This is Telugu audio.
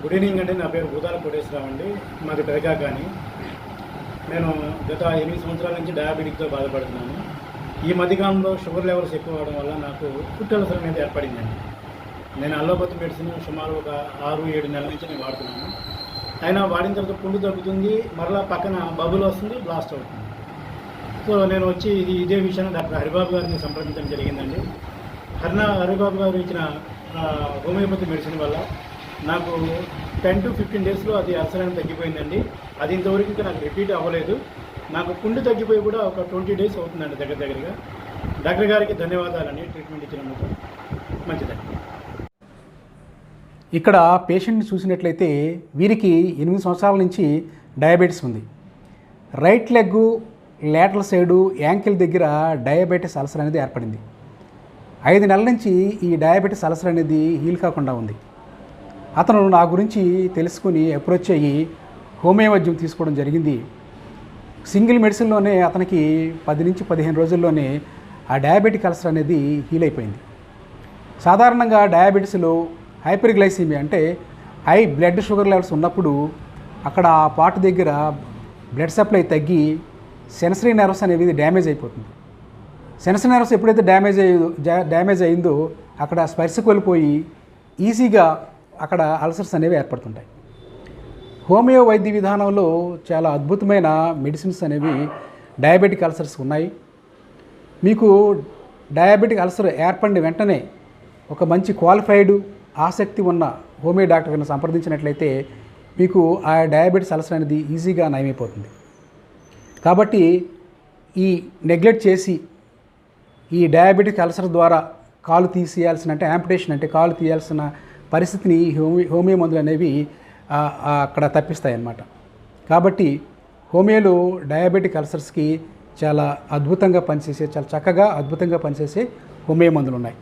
గుడ్ ఈవినింగ్ అండి. నా పేరు భూతాల కోటేశ్వరరావు అండి. మాది పెదకాకాని. నేను గత 8 సంవత్సరాల నుంచి డయాబెటిక్తో బాధపడుతున్నాను. ఈ మధ్యకాలంలో షుగర్ లెవెల్స్ ఎక్కువ అవడం వల్ల నాకు ఫుడ్ అల్సర్ అనేది ఏర్పడిందండి. నేను అల్లోపతి మెడిసిన్ సుమారు ఒక 6-7 నెలల నుంచి నేను వాడుతున్నాను. అయినా వాడిన తర్వాత పుండు తగ్గుతుంది, మరలా పక్కన బబుల్ వస్తుంది, బ్లాస్ట్ అవుతుంది. సో నేను వచ్చి ఇదే విషయాన్ని డాక్టర్ హరిబాబు గారిని సంప్రదించడం జరిగిందండి. హరిబాబు గారు ఇచ్చిన హోమియోపతి మెడిసిన్ వల్ల నాకు 10 to 15 డేస్లో అది అల్సర్ అనేది తగ్గిపోయిందండి. అది ఇంతవరకు ఇంకా నాకు రిపీట్ అవ్వలేదు. నాకు పుండు తగ్గిపోయి కూడా ఒక 20 డేస్ అవుతుందండి దగ్గరగా. డాక్టర్ గారికి ధన్యవాదాలండి ట్రీట్మెంట్ ఇచ్చినందుకు. మంచిదండి. ఇక్కడ పేషెంట్ని చూసినట్లయితే వీరికి 8 సంవత్సరాల నుంచి డయాబెటీస్ ఉంది. Right leg, lateral side, ankle దగ్గర డయాబెటీస్ అల్సర్ అనేది ఏర్పడింది. 5 నెలల నుంచి ఈ డయాబెటీస్ అల్సర్ అనేది హీల్ కాకుండా ఉంది. అతను నా గురించి తెలుసుకుని అప్రోచ్ అయ్యి హోమియో వైద్యం తీసుకోవడం జరిగింది. సింగిల్ మెడిసిన్లోనే అతనికి 10 నుంచి 15 రోజుల్లోనే ఆ డయాబెటిక్ అల్సర్ అనేది హీల్ అయిపోయింది. సాధారణంగా డయాబెటీస్లో హైపర్గ్లైసీమియా అంటే హై బ్లడ్ షుగర్ లెవెల్స్ ఉన్నప్పుడు అక్కడ ఆ పార్ట్ దగ్గర బ్లడ్ సప్లై తగ్గి సెన్సరీ నర్వ్స్ అనేవి డ్యామేజ్ అయిపోతుంది. సెన్సరీ నర్వ్స్ ఎప్పుడైతే డ్యామేజ్ అయిందో అక్కడ స్పర్శ కోల్పోయి ఈజీగా అక్కడ అల్సర్స్ అనేవి ఏర్పడుతుంటాయి. హోమియో వైద్య విధానంలో చాలా అద్భుతమైన మెడిసిన్స్ అనేవి డయాబెటిక్ అల్సర్స్ ఉన్నాయి. మీకు డయాబెటిక్ అల్సర్ ఏర్పడిన వెంటనే ఒక మంచి క్వాలిఫైడ్ ఆసక్తి ఉన్న హోమియో డాక్టర్ గారిని సంప్రదించినట్లయితే మీకు ఆ డయాబెటిస్ అల్సర్ అనేది ఈజీగా నయమైపోతుంది. కాబట్టి ఈ నెగ్లెక్ట్ చేసి ఈ డయాబెటిక్ అల్సర్ ద్వారా కాలు తీసేయాల్సిన అంటే యాంపిటేషన్ అంటే కాలు తీయాల్సిన పరిస్థితిని హోమియో మందులు అనేవి అక్కడ తప్పిస్తాయి అన్నమాట. కాబట్టి హోమియోలో డయాబెటిక్ అల్సర్స్కి చాలా అద్భుతంగా పనిచేసే, చాలా చక్కగా అద్భుతంగా పనిచేసే హోమియో మందులు ఉన్నాయి.